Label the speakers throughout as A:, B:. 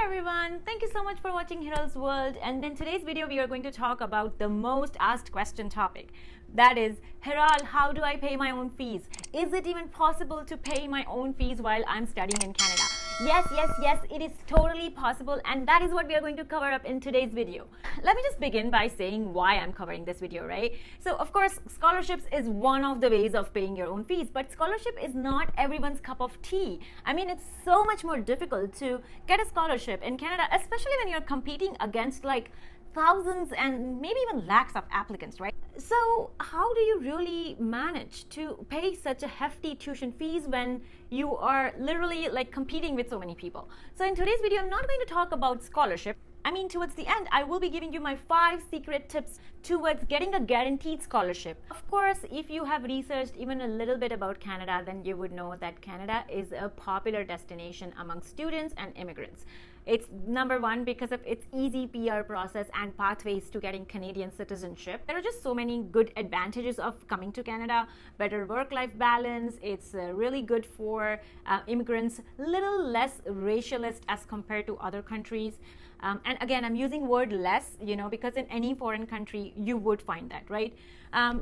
A: everyone, thank you so much for watching HiralsWorld, and in today's video we are going to talk about the most asked question topic, that is, Hiral, how do I pay my own fees? Is it even possible to pay my own fees while I'm studying in Canada? Yes, it is totally possible, and that is what we are going to cover up in today's video. Let me just begin by saying why I'm covering this video, right? So of course, scholarships is one of the ways of paying your own fees, but scholarship is not everyone's cup of tea. I mean, it's so much more difficult to get a scholarship in Canada, especially when you're competing against like thousands and maybe even lakhs of applicants, right? So how do you really manage to pay such a hefty tuition fees when you are literally like competing with so many people? So in today's video, I'm not going to talk about scholarship. I mean, towards the end, I will be giving you my 5 secret tips towards getting a guaranteed scholarship. Of course, if you have researched even a little bit about Canada, then you would know that Canada is a popular destination among students and immigrants. It's number one because of its easy PR process and pathways to getting Canadian citizenship. There are just so many good advantages of coming to Canada. Better work-life balance. It's really good for immigrants. Little less racialist as compared to other countries. And again, I'm using word less, because in any foreign country, you would find that, right?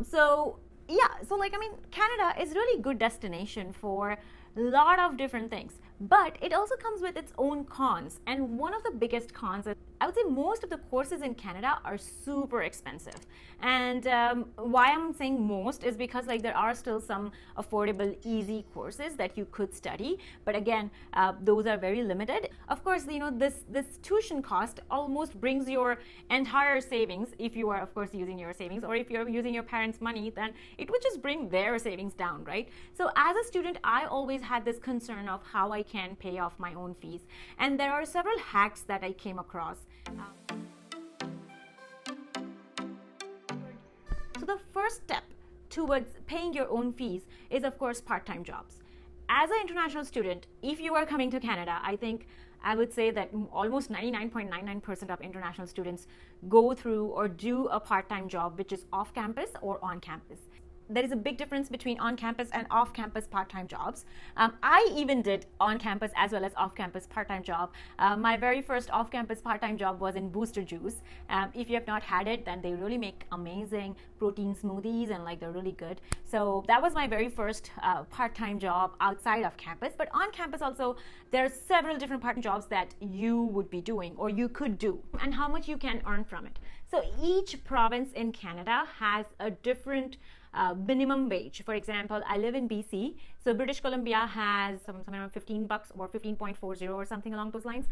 A: So Canada is really good destination for a lot of different things, but it also comes with its own cons. And one of the biggest cons is, I would say most of the courses in Canada are super expensive. And why I'm saying most is because there are still some affordable, easy courses that you could study. But again, those are very limited. Of course, this tuition cost almost brings your entire savings, if you are, of course, using your savings, or if you're using your parents' money, then it would just bring their savings down, right? So as a student, I always had this concern of how I can pay off my own fees. And there are several hacks that I came across. So the first step towards paying your own fees is, of course, part-time jobs. As an international student, if you are coming to Canada, I would say that almost 99.99% of international students go through or do a part-time job which is off campus or on campus. There is a big difference between on-campus and off-campus part-time jobs. I even did on-campus as well as off-campus part-time job. My very first off-campus part-time job was in Booster Juice. If you have not had it, then they really make amazing protein smoothies and they're really good. So that was my very first part-time job outside of campus. But on campus also, there are several different part-time jobs that you would be doing or you could do, and how much you can earn from it. So each province in Canada has a different minimum wage. For example, I live in BC, so British Columbia has something around $15 or 15.40 or something along those lines.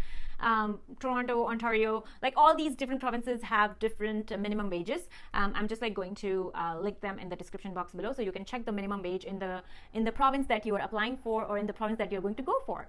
A: Toronto, Ontario, all these different provinces have different minimum wages. I'm just going to link them in the description box below, so you can check the minimum wage in the province that you are applying for or in the province that you're going to go for.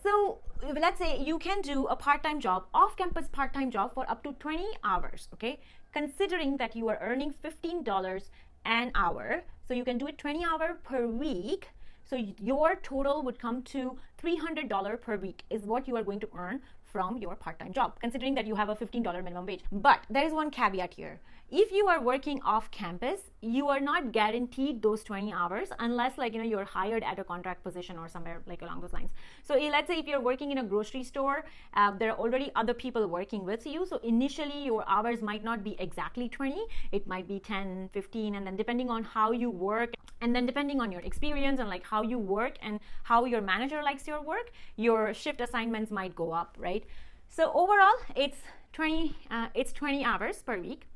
A: So let's say you can do a part-time job, off-campus part-time job for up to 20 hours, okay? Considering that you are earning $15 an hour, so you can do it 20 hours per week. So your total would come to $300 per week is what you are going to earn from your part-time job, considering that you have a $15 minimum wage. But there is one caveat here. If you are working off campus, you are not guaranteed those 20 hours unless you're hired at a contract position or somewhere along those lines. So let's say if you're working in a grocery store, there are already other people working with you. So initially your hours might not be exactly 20. It might be 10, 15, and then depending on how you work, and then depending on your experience and how you work and how your manager likes your work, your shift assignments might go up, right? So overall, it's 20 hours per week.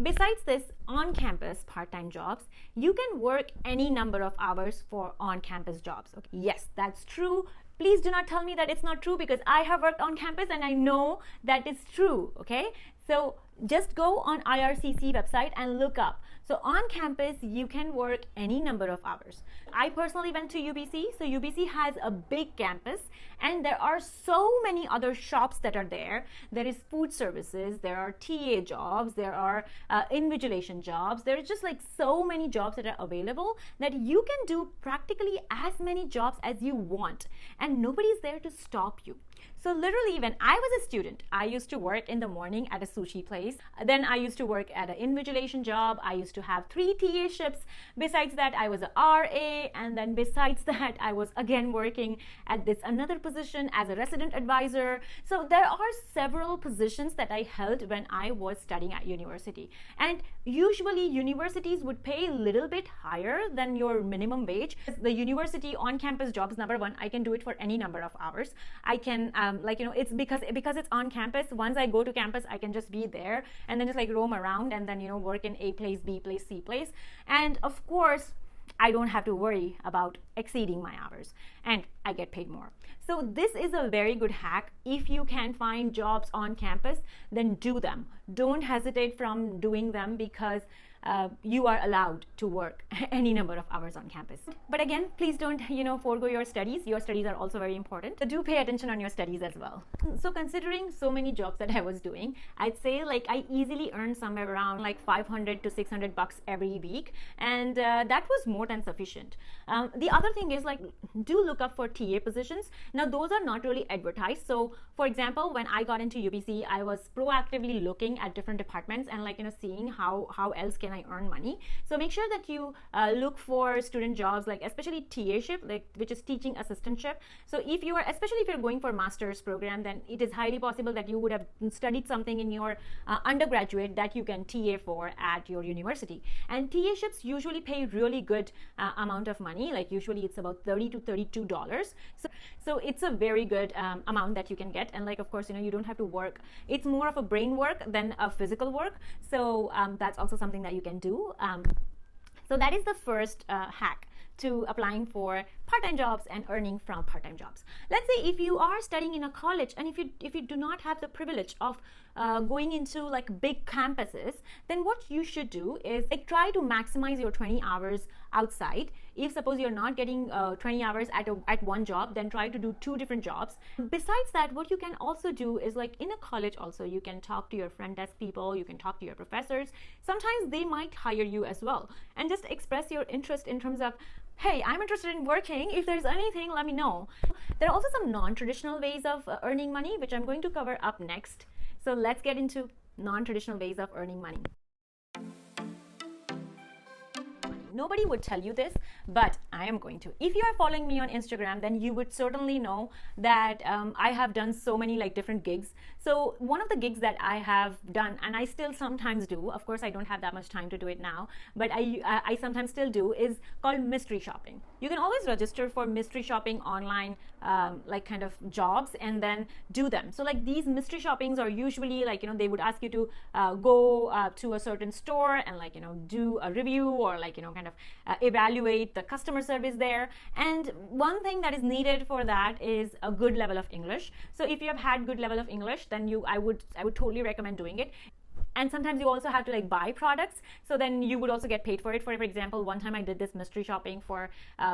A: Besides this, on-campus part-time jobs, you can work any number of hours for on-campus jobs. Okay? Yes, that's true. Please do not tell me that it's not true, because I have worked on campus and I know that it's true, okay? So just go on IRCC website and look up. So on campus, you can work any number of hours. I personally went to UBC. So UBC has a big campus and there are so many other shops that are there. There is food services, there are TA jobs, there are invigilation jobs. There are just so many jobs that are available that you can do practically as many jobs as you want. And nobody's there to stop you. So literally, when I was a student, I used to work in the morning at a sushi place. Then I used to work at an invigilation job. I used to have 3 TA shifts. Besides that, I was a RA. And then besides that, I was again working at this another position as a resident advisor. So there are several positions that I held when I was studying at university. And usually universities would pay a little bit higher than your minimum wage. The university on-campus jobs, number one, I can do it for any number of hours. I can it's because it's on campus. Once I go to campus, I can just be there and then just like roam around and then work in A place, B place, C place. And of course, I don't have to worry about exceeding my hours, and I get paid more. So this is a very good hack. If you can find jobs on campus, then do them. Don't hesitate from doing them, because you are allowed to work any number of hours on campus. But again, please don't forego your studies. Your studies are also very important, so do pay attention on your studies as well. So considering so many jobs that I was doing, I'd say like I easily earned somewhere around like 500 to 600 bucks every week, and that was more than sufficient. The other thing is, like, do look up for TA positions. Now those are not really advertised. So for example, when I got into UBC, I was proactively looking at different departments and seeing how else can I earn money. So make sure that you look for student jobs, like especially TA-ship, which is teaching assistantship. So especially if you're going for master's program, then it is highly possible that you would have studied something in your undergraduate that you can TA for at your university. And TA-ships usually pay really good amount of money. Like usually it's about $30 to $32. So it's a very good amount that you can get. And like, of course, you don't have to work. It's more of a brain work than a physical work. So that's also something that you can do. So that is the first hack to applying for part-time jobs and earning from part-time jobs. Let's say if you are studying in a college, and if you do not have the privilege of going into like big campuses, then what you should do is like try to maximize your 20 hours outside. If suppose you're not getting 20 hours at one job, then try to do 2 different jobs. Besides that, what you can also do is, like in a college also, you can talk to your front desk people, you can talk to your professors. Sometimes they might hire you as well, and just express your interest in terms of, hey, I'm interested in working. If there's anything, let me know. There are also some non-traditional ways of earning money, which I'm going to cover up next. So let's get into non-traditional ways of earning money. Nobody would tell you this, but I am going to. If you are following me on Instagram, then you would certainly know that I have done so many like different gigs. So one of the gigs that I have done, and I still sometimes do, of course I don't have that much time to do it now, but I sometimes still do, is called mystery shopping. You can always register for mystery shopping online like kind of jobs and then do them. So like these mystery shoppings are usually like, they would ask you to go to a certain store and like, do a review or like, kind of evaluate the customer service there. And one thing that is needed for that is a good level of English. So if you have had good level of English, then I would totally recommend doing it. And sometimes you also have to like buy products, so then you would also get paid for it. For example, one time I did this mystery shopping for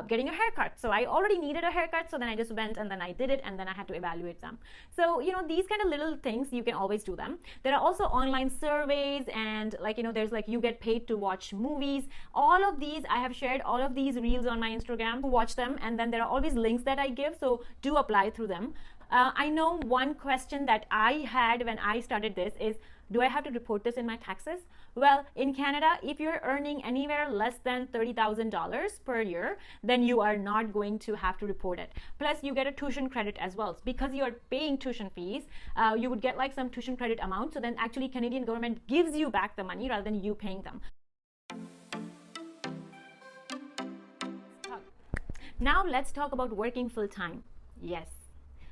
A: getting a haircut. So I already needed a haircut, so then I just went and then I did it, and then I had to evaluate them. So these kind of little things, you can always do them. There are also online surveys, and like there's like you get paid to watch movies. All of these, I have shared all of these reels on my Instagram. Watch them, and then there are always links that I give, so do apply through them. I know one question that I had when I started this is, do I have to report this in my taxes? Well, in Canada, if you're earning anywhere less than $30,000 per year, then you are not going to have to report it. Plus, you get a tuition credit as well. Because you're paying tuition fees, you would get like some tuition credit amount. So then actually Canadian government gives you back the money rather than you paying them. Now let's talk about working full-time. Yes,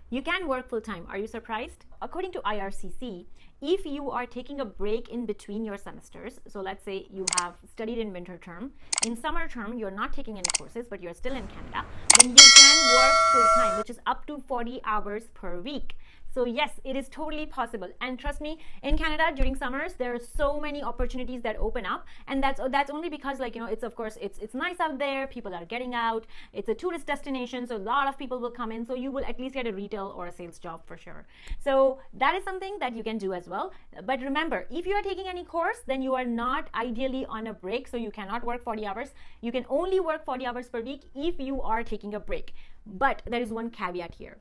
A: you can work full-time. Are you surprised? According to IRCC, if you are taking a break in between your semesters, so let's say you have studied in winter term, in summer term you're not taking any courses but you're still in Canada, then you can work full-time, which is up to 40 hours per week. So yes, it is totally possible. And trust me, in Canada during summers, there are so many opportunities that open up. And that's only because like, it's of course, it's nice out there. People are getting out. It's a tourist destination. So a lot of people will come in. So you will at least get a retail or a sales job for sure. So that is something that you can do as well. But remember, if you are taking any course, then you are not ideally on a break. So you cannot work 40 hours. You can only work 40 hours per week if you are taking a break. But there is one caveat here.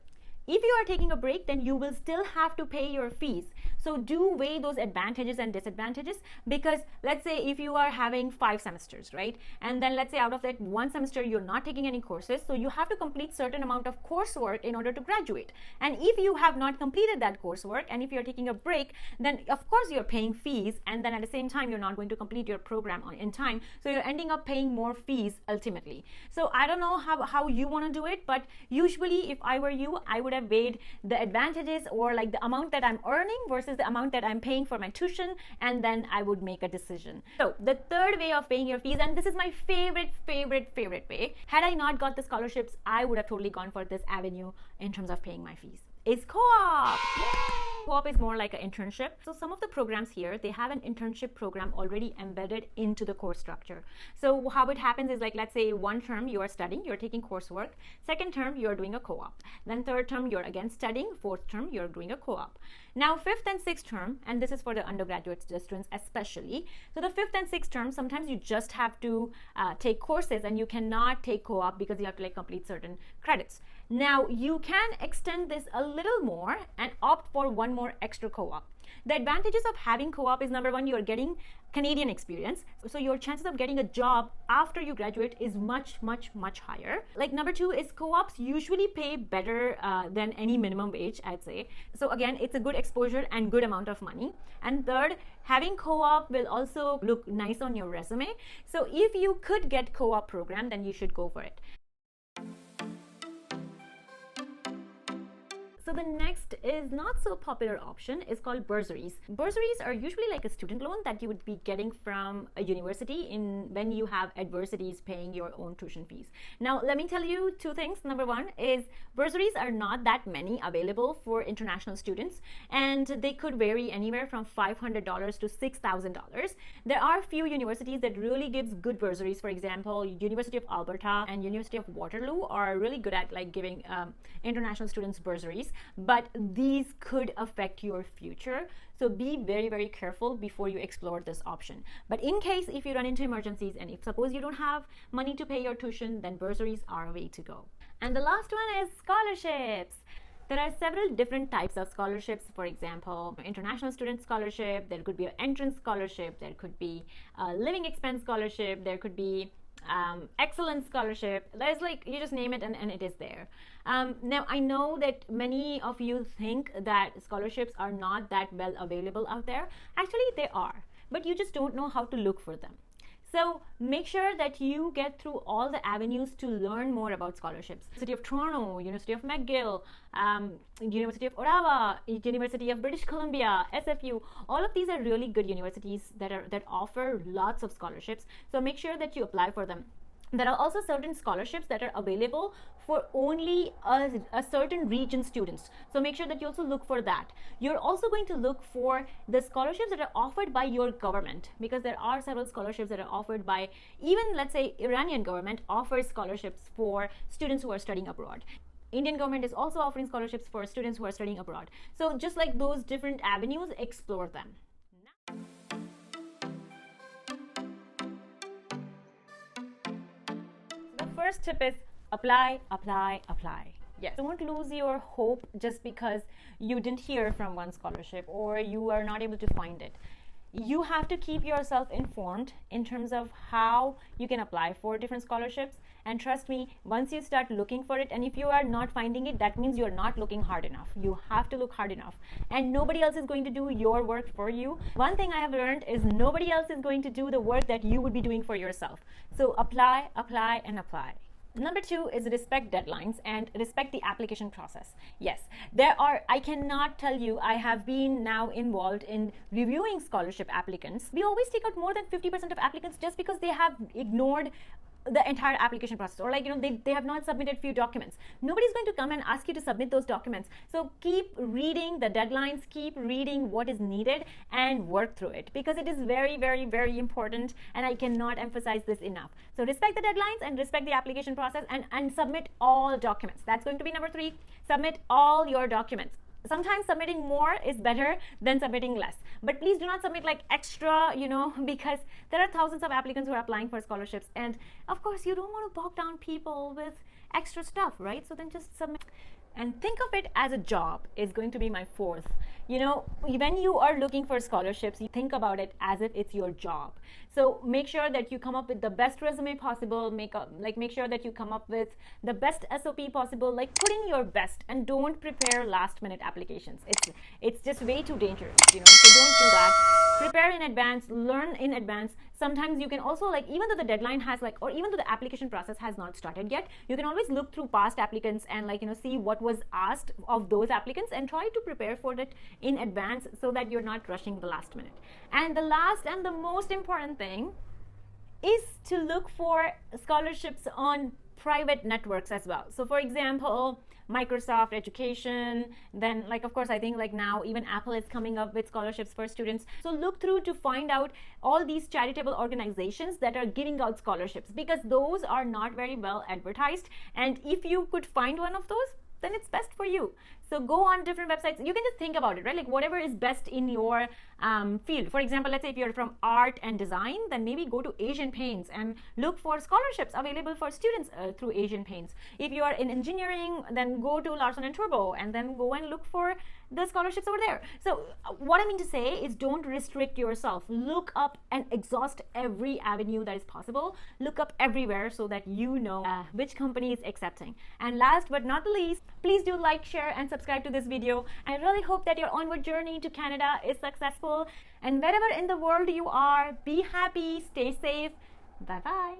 A: If you are taking a break, then you will still have to pay your fees. So do weigh those advantages and disadvantages, because let's say if you are having 5 semesters, right? And then let's say out of that 1 semester you're not taking any courses, so you have to complete certain amount of coursework in order to graduate. And if you have not completed that coursework, and if you're taking a break, then of course you're paying fees, and then at the same time you're not going to complete your program in time, so you're ending up paying more fees ultimately. So I don't know how you want to do it, but usually if I were you, I would have weighed the advantages, or like the amount that I'm earning versus the amount that I'm paying for my tuition, and then I would make a decision. So the third way of paying your fees, and this is my favorite way, had I not got the scholarships, I would have totally gone for this avenue in terms of paying my fees, is co-op. Co-op is more like an internship. So some of the programs here, they have an internship program already embedded into the course structure. So how it happens is, like, let's say 1 term you are studying, you're taking coursework, 2nd term you're doing a co-op, then 3rd term you're again studying, 4th term you're doing a co-op. Now 5th and 6th term, and this is for the undergraduate students especially, so the 5th and 6th term, sometimes you just have to take courses, and you cannot take co-op because you have to like complete certain credits. Now you can extend this a little more and opt for 1 more extra co-op. The advantages of having co-op is, number 1, you're getting Canadian experience, so your chances of getting a job after you graduate is much higher. Like, number 2 is co-ops usually pay better than any minimum wage, I'd say. So again, it's a good exposure and good amount of money. And 3rd, having co-op will also look nice on your resume. So if you could get co-op program, then you should go for it. So the next is not so popular option is called bursaries. Bursaries are usually like a student loan that you would be getting from a university when you have adversities paying your own tuition fees. Now let me tell you 2 things. Number 1 is bursaries are not that many available for international students, and they could vary anywhere from $500 to $6,000. There are few universities that really gives good bursaries. For example, University of Alberta and University of Waterloo are really good at like giving international students bursaries. But these could affect your future, so be very careful before you explore this option. But in case if you run into emergencies, and if suppose you don't have money to pay your tuition, then bursaries are a way to go. And the last one is scholarships. There are several different types of scholarships. For example, international student scholarship, there could be an entrance scholarship, there could be a living expense scholarship, there could be excellence scholarship. There's like, you just name it and it is there. Now I know that many of you think that scholarships are not that well available out there. Actually they are, but you just don't know how to look for them. So make sure that you get through all the avenues to learn more about scholarships. University of Toronto, University of McGill, University of Ottawa, University of British Columbia, SFU, all of these are really good universities that offer lots of scholarships. So make sure that you apply for them. There are also certain scholarships that are available for only a certain region students. So make sure that you also look for that. You're also going to look for the scholarships that are offered by your government, because there are several scholarships that are offered by, even let's say Iranian government offers scholarships for students who are studying abroad. Indian government is also offering scholarships for students who are studying abroad. So just like those different avenues, explore them. First tip is apply. Yes. Don't lose your hope just because you didn't hear from one scholarship or you are not able to find it. You have to keep yourself informed in terms of how you can apply for different scholarships. And trust me, once you start looking for it, and if you are not finding it, that means you're not looking hard enough. You have to look hard enough. And nobody else is going to do your work for you. One thing I have learned is nobody else is going to do the work that you would be doing for yourself. So apply. Number 2 is respect deadlines and respect the application process. Yes, I cannot tell you, I have been now involved in reviewing scholarship applicants. We always take out more than 50% of applicants just because they have ignored the entire application process, or they have not submitted few documents. Nobody's going to come and ask you to submit those documents. So keep reading the deadlines, keep reading what is needed and work through it, because it is very important, and I cannot emphasize this enough. So respect the deadlines and respect the application process, and submit all documents. That's going to be number 3. Submit all your documents. Sometimes submitting more is better than submitting less, but please do not submit like extra, because there are thousands of applicants who are applying for scholarships, and of course you don't want to bog down people with extra stuff, right? So then just submit. and think of it as a job is going to be my fourth. When you are looking for scholarships, you think about it as if it's your job. So make sure that you come up with the best resume possible, make sure that you come up with the best SOP possible, put in your best, and don't prepare last minute applications. It's just way too dangerous, so don't do that. Prepare in advance, learn in advance. Sometimes you can also, even though the deadline has or even though the application process has not started yet, you can always look through past applicants and see what was asked of those applicants and try to prepare for it in advance so that you're not rushing the last minute. And the last and the most important thing is to look for scholarships on private networks as well. So for example, Microsoft Education, then of course I think now even Apple is coming up with scholarships for students. So look through to find out all these charitable organizations that are giving out scholarships, because those are not very well advertised, and if you could find one of those, then it's best for you. So go on different websites. You can just think about it, right? Whatever is best in your field. For example, let's say if you're from art and design, then maybe go to Asian Paints and look for scholarships available for students through Asian Paints. If you are in engineering, then go to Larson and Turbo and then go and look for the scholarships over there. So what I mean to say is, don't restrict yourself. Look up and exhaust every avenue that is possible. Look up everywhere so that you know which company is accepting. And last but not the least, please do like, share, and subscribe to this video. I really hope that your onward journey to Canada is successful. And wherever in the world you are, be happy, stay safe. Bye-bye.